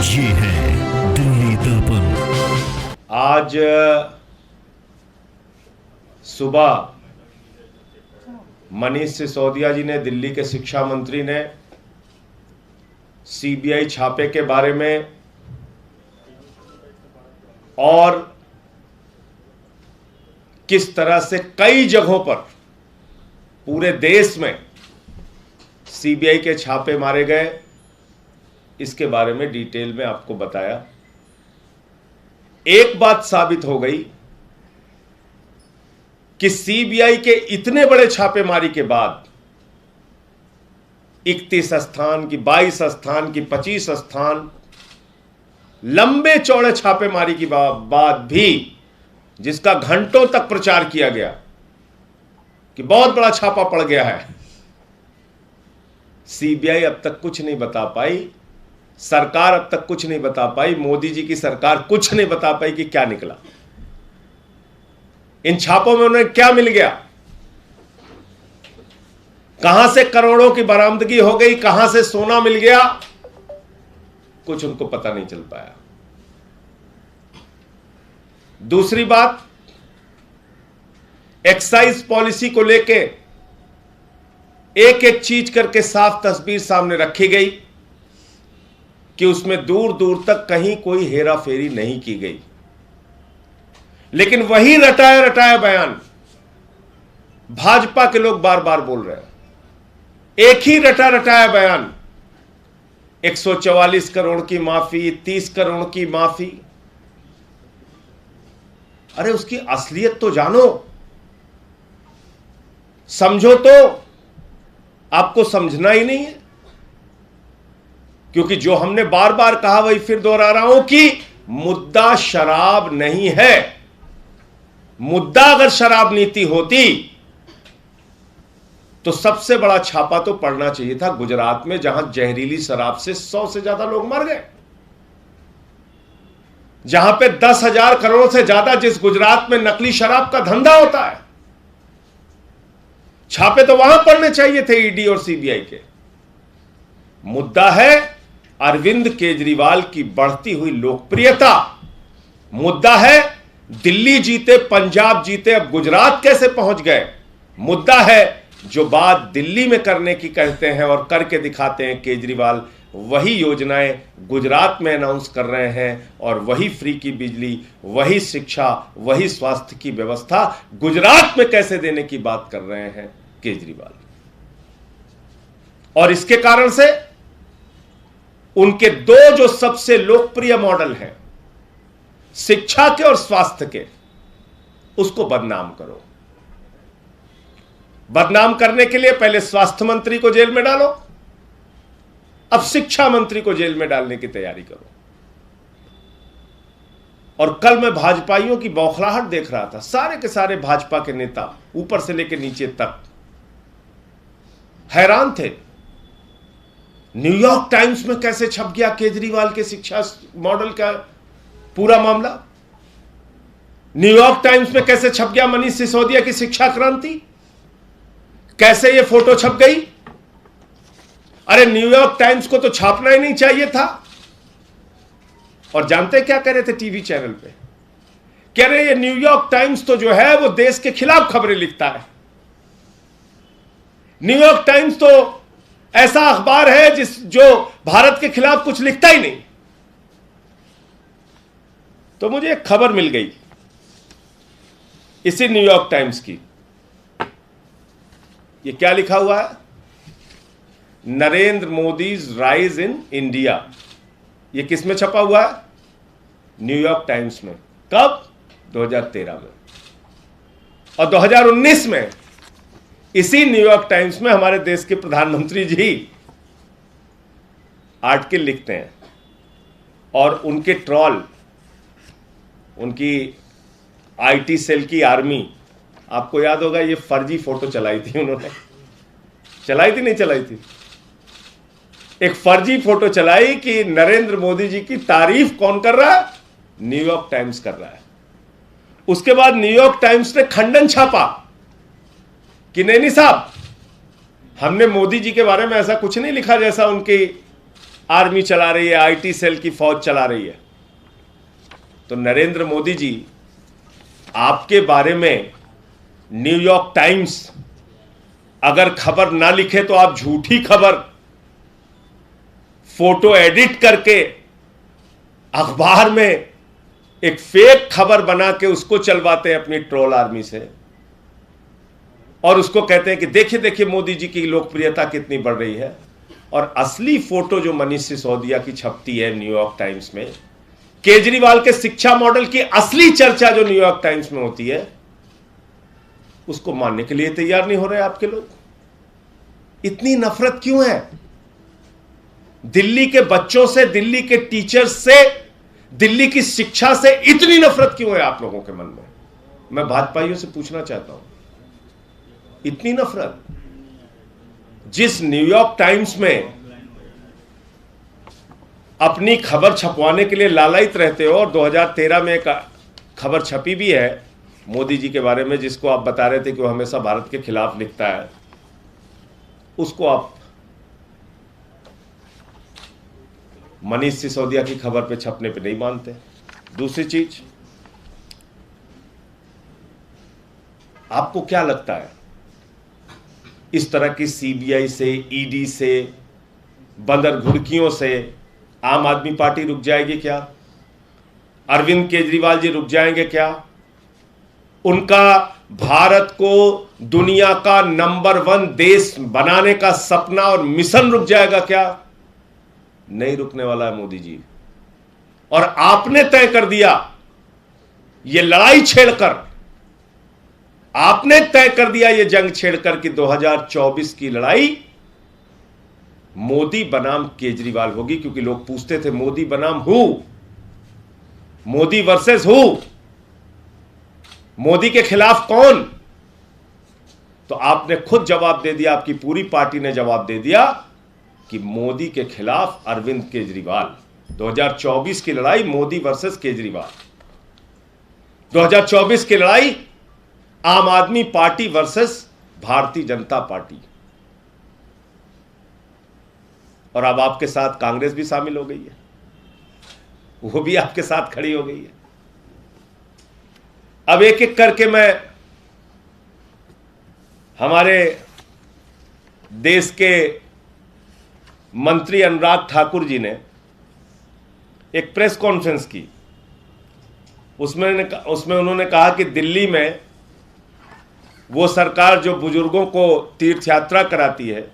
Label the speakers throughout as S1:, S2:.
S1: ये है दिल्ली दर्पण।
S2: आज सुबह मनीष सिसोदिया जी ने, दिल्ली के शिक्षा मंत्री ने, सीबीआई छापे के बारे में और किस तरह से कई जगहों पर पूरे देश में सीबीआई के छापे मारे गए, इसके बारे में डिटेल में आपको बताया। एक बात साबित हो गई कि सीबीआई के इतने बड़े छापेमारी के बाद 31 स्थान की, 22 स्थान की, 25 स्थान, लंबे चौड़े छापेमारी की बाद भी, जिसका घंटों तक प्रचार किया गया कि बहुत बड़ा छापा पड़ गया है, सीबीआई अब तक कुछ नहीं बता पाई, सरकार अब तक कुछ नहीं बता पाई, मोदी जी की सरकार कुछ नहीं बता पाई कि क्या निकला, इन छापों में उन्हें क्या मिल गया, कहां से करोड़ों की बरामदगी हो गई, कहां से सोना मिल गया, कुछ उनको पता नहीं चल पाया। दूसरी बात, एक्साइज पॉलिसी को लेके एक एक चीज करके साफ तस्वीर सामने रखी गई कि उसमें दूर दूर तक कहीं कोई हेरा फेरी नहीं की गई। लेकिन वही रटाया रटाया बयान भाजपा के लोग बार बार बोल रहे हैं। एक ही रटा रटाया बयान, 144 करोड़ की माफी, 30 करोड़ की माफी। अरे उसकी असलियत तो जानो, समझो तो। आपको समझना ही नहीं है, क्योंकि जो हमने बार बार कहा वही फिर दोहरा रहा हूं कि मुद्दा शराब नहीं है। मुद्दा अगर शराब नीति होती तो सबसे बड़ा छापा तो पड़ना चाहिए था गुजरात में, जहां जहरीली शराब से 100 से ज्यादा लोग मर गए, जहां पे 10,000 करोड़ से ज्यादा जिस गुजरात में नकली शराब का धंधा होता है, छापे तो वहां पड़ने चाहिए थे ईडी और सीबीआई के। मुद्दा है अरविंद केजरीवाल की बढ़ती हुई लोकप्रियता। मुद्दा है दिल्ली जीते, पंजाब जीते, अब गुजरात कैसे पहुंच गए। मुद्दा है जो बात दिल्ली में करने की कहते हैं और करके दिखाते हैं केजरीवाल, वही योजनाएं गुजरात में अनाउंस कर रहे हैं, और वही फ्री की बिजली, वही शिक्षा, वही स्वास्थ्य की व्यवस्था गुजरात में कैसे देने की बात कर रहे हैं केजरीवाल। और इसके कारण से उनके दो जो सबसे लोकप्रिय मॉडल हैं, शिक्षा के और स्वास्थ्य के, उसको बदनाम करो। बदनाम करने के लिए पहले स्वास्थ्य मंत्री को जेल में डालो, अब शिक्षा मंत्री को जेल में डालने की तैयारी करो। और कल मैं भाजपाइयों की बौखलाहट देख रहा था, सारे के सारे भाजपा के नेता ऊपर से लेकर नीचे तक हैरान थे। न्यूयॉर्क टाइम्स में कैसे छप गया केजरीवाल के शिक्षा मॉडल का पूरा मामला, न्यूयॉर्क टाइम्स में कैसे छप गया मनीष सिसोदिया की शिक्षा क्रांति, कैसे ये फोटो छप गई। अरे न्यूयॉर्क टाइम्स को तो छापना ही नहीं चाहिए था। और जानते क्या कह रहे थे टीवी चैनल पे, कह रहे ये न्यूयॉर्क टाइम्स तो जो है वो देश के खिलाफ खबरें लिखता है। न्यूयॉर्क टाइम्स तो ऐसा अखबार है जो भारत के खिलाफ कुछ लिखता ही नहीं। तो मुझे एक खबर मिल गई इसी न्यूयॉर्क टाइम्स की। ये क्या लिखा हुआ है, Narendra Modi's rise in India. ये किस में छपा हुआ है, न्यूयॉर्क टाइम्स में। कब, 2013 में। और 2019 में इसी न्यूयॉर्क टाइम्स में हमारे देश के प्रधानमंत्री जी आर्टिकल लिखते हैं, और उनके ट्रॉल, उनकी आईटी सेल की आर्मी, आपको याद होगा ये फर्जी फोटो चलाई थी उन्होंने, चलाई थी नहीं चलाई थी, एक फर्जी फोटो चलाई कि नरेंद्र मोदी जी की तारीफ कौन कर रहा है, न्यूयॉर्क टाइम्स कर रहा है। उसके बाद न्यूयॉर्क टाइम्स ने खंडन छापा कि नहीं साहब, हमने मोदी जी के बारे में ऐसा कुछ नहीं लिखा जैसा उनकी आर्मी चला रही है, आईटी सेल की फौज चला रही है। तो नरेंद्र मोदी जी, आपके बारे में न्यूयॉर्क टाइम्स अगर खबर ना लिखे तो आप झूठी खबर फोटो एडिट करके अखबार में एक फेक खबर बना के उसको चलवाते हैं अपनी ट्रोल आर्मी से, और उसको कहते हैं कि देखिए देखिए मोदी जी की लोकप्रियता कितनी बढ़ रही है। और असली फोटो जो मनीष सिसोदिया की छपती है न्यूयॉर्क टाइम्स में, केजरीवाल के शिक्षा मॉडल की असली चर्चा जो न्यूयॉर्क टाइम्स में होती है, उसको मानने के लिए तैयार नहीं हो रहे आपके लोग। इतनी नफरत क्यों है दिल्ली के बच्चों से, दिल्ली के टीचर्स से, दिल्ली की शिक्षा से इतनी नफरत क्यों है आप लोगों के मन में? मैं भाजपाइयों से पूछना चाहता हूं, इतनी नफरत? जिस न्यूयॉर्क टाइम्स में अपनी खबर छपवाने के लिए लालायित रहते हो, और 2013 में एक खबर छपी भी है मोदी जी के बारे में, जिसको आप बता रहे थे कि वो हमेशा भारत के खिलाफ लिखता है, उसको आप मनीष सिसोदिया की खबर पे छपने पे नहीं मानते। दूसरी चीज, आपको क्या लगता है इस तरह की सीबीआई से, ईडी से, बंदर घुड़कियों से आम आदमी पार्टी रुक जाएगी क्या? अरविंद केजरीवाल जी रुक जाएंगे क्या? उनका भारत को दुनिया का नंबर 1 देश बनाने का सपना और मिशन रुक जाएगा क्या? नहीं रुकने वाला है मोदी जी। और आपने तय कर दिया, यह लड़ाई छेड़कर, आपने तय कर दिया यह जंग छेड़कर कि 2024 की लड़ाई मोदी बनाम केजरीवाल होगी, क्योंकि लोग पूछते थे मोदी बनाम who, Modi versus who, Modi के खिलाफ कौन? तो आपने खुद जवाब दे दिया, आपकी पूरी पार्टी ने जवाब दे दिया कि मोदी के खिलाफ अरविंद केजरीवाल। 2024 की लड़ाई मोदी वर्सेस केजरीवाल, 2024 की लड़ाई आम आदमी party versus Bharatiya Janata party. और अब आपके साथ कांग्रेस भी शामिल हो गई है, वो भी आपके साथ खड़ी हो गई है। अब एक एक करके मैं हमारे देश के मंत्री अनुराग ठाकुर जी ने एक प्रेस कॉन्फ्रेंस की, उसमें उन्होंने कहा कि दिल्ली में वो सरकार जो बुजुर्गों को तीर्थ यात्रा कराती है,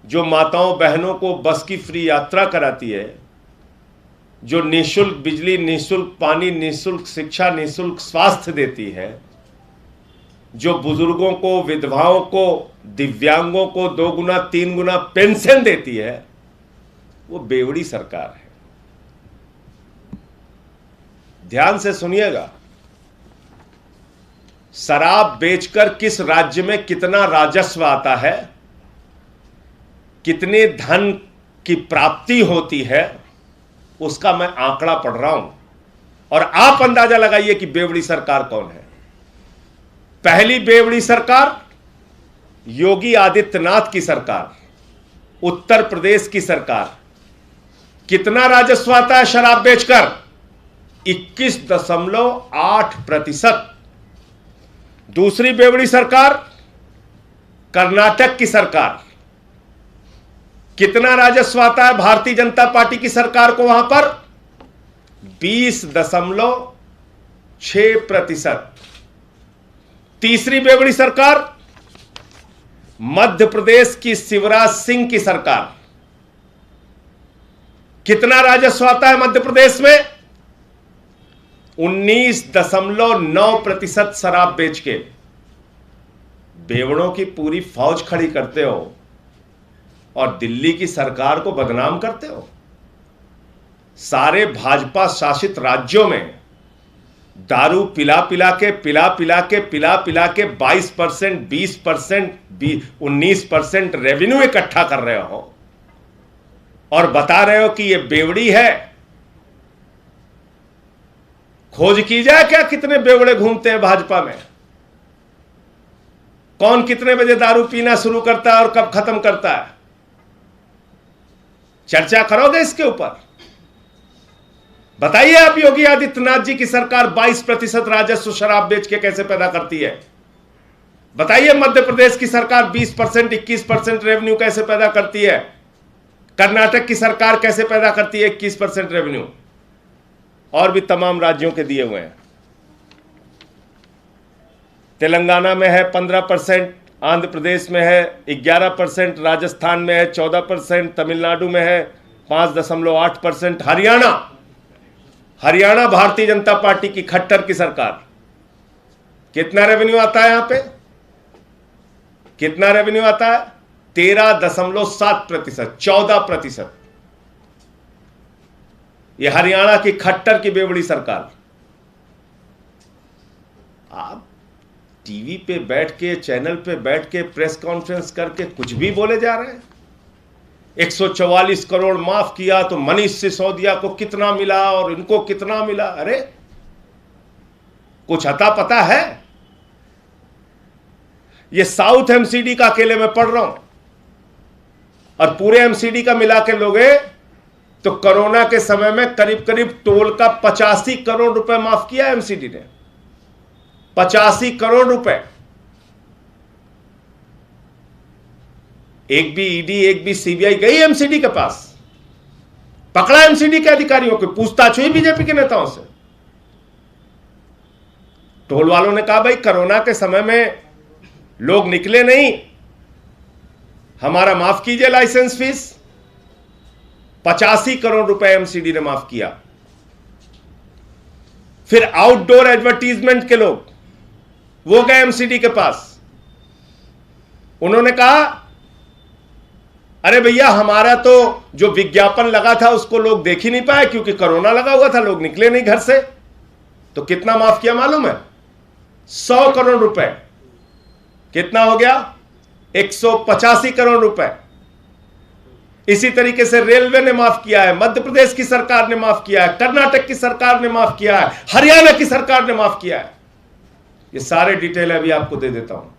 S2: जो माताओं बहनों को बस की फ्री यात्रा कराती है, जो निःशुल्क बिजली, निःशुल्क पानी, निःशुल्क शिक्षा, निःशुल्क स्वास्थ्य देती है, जो बुजुर्गों को, विधवाओं को, दिव्यांगों को 2 गुना 3 गुना पेंशन देती है, वो बेवड़ी सरकार है। ध्यान से सुनिएगा, शराब बेचकर किस राज्य में कितना राजस्व आता है, कितने धन की प्राप्ति होती है, उसका मैं आंकड़ा पढ़ रहा हूं, और आप अंदाजा लगाइए कि बेवड़ी सरकार कौन है। पहली बेवड़ी सरकार योगी आदित्यनाथ की सरकार, उत्तर प्रदेश की सरकार। कितना राजस्व आता है शराब बेचकर? 21.8%। दूसरी बेवड़ी सरकार कर्नाटक की सरकार। कितना राजस्व आता है भारतीय जनता पार्टी की सरकार को वहां पर? 20.6%। तीसरी बेवड़ी सरकार मध्य प्रदेश की शिवराज सिंह की सरकार। कितना राजस्व आता है मध्य प्रदेश में? 19.9% शराब बेच के बेवड़ों की पूरी फौज खड़ी करते हो और दिल्ली की सरकार को बदनाम करते हो। सारे भाजपा शासित राज्यों में दारू पिला पिला के 22%, 20%, 19% रेवेन्यू इकट्ठा कर रहे हो और बता रहे हो कि यह बेवड़ी है। खोज की जाए क्या कितने बेवड़े घूमते हैं भाजपा में, कौन कितने बजे दारू पीना शुरू करता है और कब खत्म करता है। चर्चा करोगे इसके ऊपर? बताइए आप, योगी आदित्यनाथ जी की सरकार 22% राजस्व शराब बेच के कैसे पैदा करती है? बताइए मध्य प्रदेश की सरकार 20%, 21% रेवेन्यू कैसे पैदा करती है? कर्नाटक की सरकार कैसे पैदा करती है 21% रेवेन्यू? और भी तमाम राज्यों के दिए हुए हैं। तेलंगाना में है 15%, आंध्र प्रदेश में है 11%, राजस्थान में है 14%, तमिलनाडु में है 5.8%, हरियाणा भारतीय जनता पार्टी की खट्टर की सरकार, कितना रेवेन्यू आता है यहां पे? कितना रेवेन्यू आता है? 13.7%, 14%। यह हरियाणा की खट्टर की बेवड़ी सरकार। आप टीवी पे बैठ के, चैनल पे बैठ के, प्रेस कॉन्फ्रेंस करके कुछ भी बोले जा रहे हैं। 144 करोड़ माफ किया तो मनीष सिसोदिया को कितना मिला और इनको कितना मिला? अरे कुछ अता पता है? ये साउथ एमसीडी का अकेले में पढ़ रहा हूं, और पूरे एमसीडी का मिला के लोगे तो कोरोना के समय में करीब करीब टोल का 85 करोड़ रुपए माफ किया एमसीडी ने। 85 करोड़ रुपए। एक भी ईडी, एक भी सीबीआई गई एमसीडी के पास, पकड़ा एमसीडी के अधिकारियों को, पूछताछ हुई बीजेपी के नेताओं से। टोल वालों ने कहा भाई कोरोना के समय में लोग निकले नहीं, हमारा माफ कीजिए लाइसेंस फीस। 85 करोड़ रुपए एमसीडी ने माफ किया। फिर आउटडोर एडवर्टीजमेंट के लोग, वो गए एमसीडी के पास, उन्होंने कहा अरे भैया हमारा तो जो विज्ञापन लगा था उसको लोग देख ही नहीं पाए क्योंकि कोरोना लगा हुआ था, लोग निकले नहीं घर से। तो कितना माफ किया मालूम है? 100 करोड़ रुपए। कितना हो गया? 185 करोड़ रुपए। इसी तरीके से रेलवे ने माफ किया है, मध्य प्रदेश की सरकार ने माफ किया है, कर्नाटक की सरकार ने माफ किया है, हरियाणा की सरकार ने माफ किया है। ये सारे डिटेल अभी आपको दे देता हूं,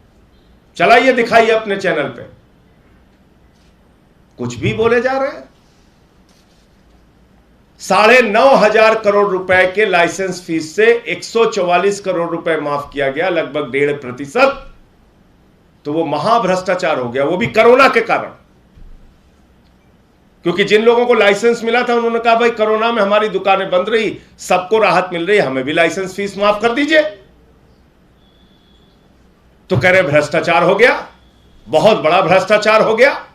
S2: चलाइए, दिखाइए अपने चैनल पे। कुछ भी बोले जा रहे हैं। 9,500 करोड़ रुपए के लाइसेंस फीस से 144 करोड़ रुपए माफ किया गया, लगभग 1.5%। तो वो महाभ्रष्टाचार हो गया, वो भी कोरोना के कारण। क्योंकि जिन लोगों को लाइसेंस मिला था उन्होंने कहा भाई कोरोना में हमारी दुकानें बंद रही, सबको राहत मिल रही, हमें भी लाइसेंस फीस माफ कर दीजिए। तो कह रहे भ्रष्टाचार हो गया, बहुत बड़ा भ्रष्टाचार हो गया।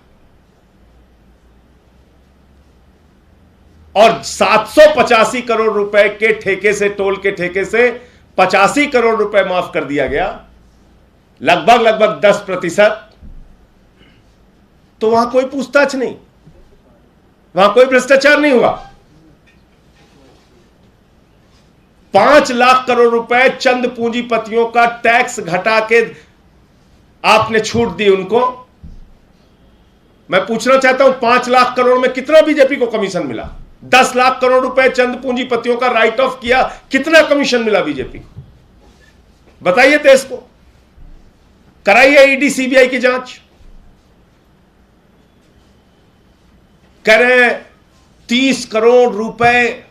S2: और 785 करोड़ रुपए के ठेके से, टोल के ठेके से 85 करोड़ रुपए माफ कर दिया गया, लगभग 10%। तो वहां कोई पूछताछ नहीं, वहां कोई भ्रष्टाचार नहीं हुआ। 5 लाख करोड़ रुपए चंद पूंजीपतियों का टैक्स घटा के आपने छूट दी उनको। मैं पूछना चाहता हूं 5 लाख करोड़ में कितना बीजेपी को कमीशन मिला? 10 लाख करोड़ रुपए चंद पूंजीपतियों का राइट ऑफ किया, कितना कमीशन मिला बीजेपी को? बताइए देश को। कराइए ईडी सीबीआई की जांच। कह रहे हैं 30 करोड़ रुपए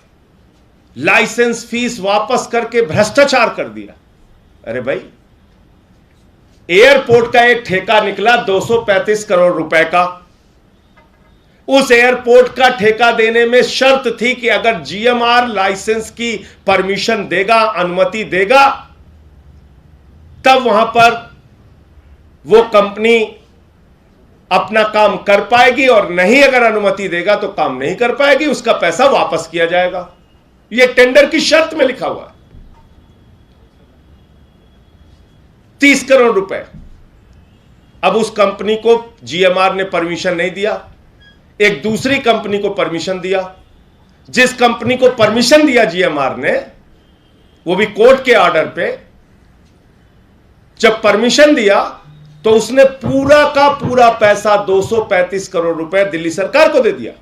S2: लाइसेंस फीस वापस करके भ्रष्टाचार कर दिया। अरे भाई, एयरपोर्ट का एक ठेका निकला 235 करोड़ रुपए का। उस एयरपोर्ट का ठेका देने में शर्त थी कि अगर जीएमआर लाइसेंस की परमिशन देगा, अनुमति देगा, तब वहां पर वो कंपनी अपना काम कर पाएगी, और नहीं अगर अनुमति देगा तो काम नहीं कर पाएगी, उसका पैसा वापस किया जाएगा। यह टेंडर की शर्त में लिखा हुआ है। 30 करोड़ रुपए। अब उस कंपनी को जीएमआर ने परमिशन नहीं दिया, एक दूसरी कंपनी को परमिशन दिया। जिस कंपनी को परमिशन दिया जीएमआर ने, वो भी कोर्ट के ऑर्डर पे, जब परमिशन दिया तो उसने पूरा का पूरा पैसा 235 करोड़ रुपए दिल्ली सरकार को दे दिया।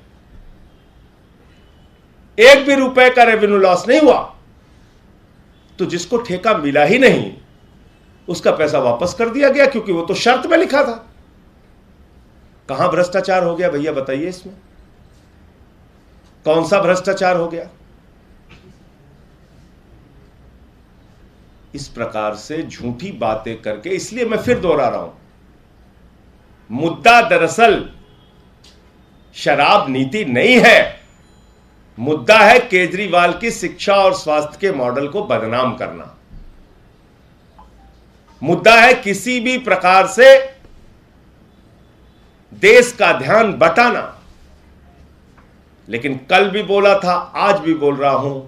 S2: एक भी रुपए का रेवेन्यू लॉस नहीं हुआ। तो जिसको ठेका मिला ही नहीं, उसका पैसा वापस कर दिया गया, क्योंकि वो तो शर्त में लिखा था। कहां भ्रष्टाचार हो गया भैया, बताइए इसमें? कौन सा भ्रष्टाचार हो गया? इस प्रकार से झूठी बातें करके, इसलिए मैं फिर दोहरा रहा हूं, मुद्दा दरअसल शराब नीति नहीं है, मुद्दा है केजरीवाल की शिक्षा और स्वास्थ्य के मॉडल को बदनाम करना। मुद्दा है किसी भी प्रकार से देश का ध्यान बटाना। लेकिन कल भी बोला था, आज भी बोल रहा हूं,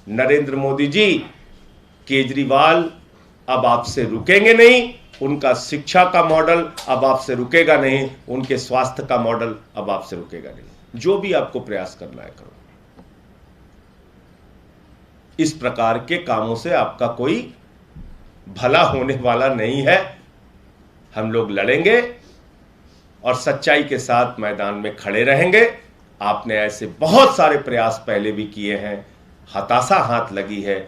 S2: नरेंद्र मोदी जी, केजरीवाल अब आपसे रुकेंगे नहीं, उनका शिक्षा का मॉडल अब आपसे रुकेगा नहीं, उनके स्वास्थ्य का मॉडल अब आपसे रुकेगा नहीं। जो भी आपको प्रयास करना है करो। इस प्रकार के कामों से आपका कोई भला होने वाला नहीं है। हम लोग लड़ेंगे और सच्चाई के साथ मैदान में खड़े रहेंगे। आपने ऐसे बहुत सारे प्रयास पहले भी किए हैं, हताशा हाथ लगी है।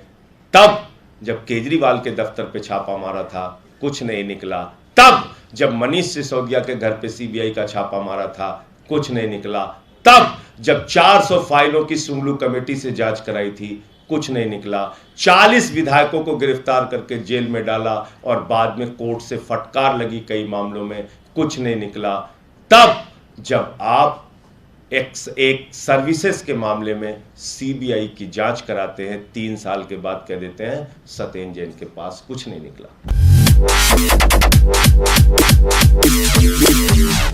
S2: तब जब केजरीवाल के दफ्तर पे छापा मारा था, कुछ नहीं निकला। तब जब मनीष सिसोदिया के घर पे सीबीआई का छापा मारा था, कुछ नहीं निकला। तब जब 400 फाइलों की सुंगलू कमेटी से जांच कराई थी, कुछ नहीं निकला। 40 विधायकों को गिरफ्तार करके जेल में डाला और बाद में कोर्ट से फटकार लगी कई मामलों में, कुछ नहीं निकला। तब जब आप एक सर्विसेज के मामले में सीबीआई की जांच कराते हैं, 3 साल के बाद कह देते हैं सत्येंद्र जैन के पास कुछ नहीं निकला।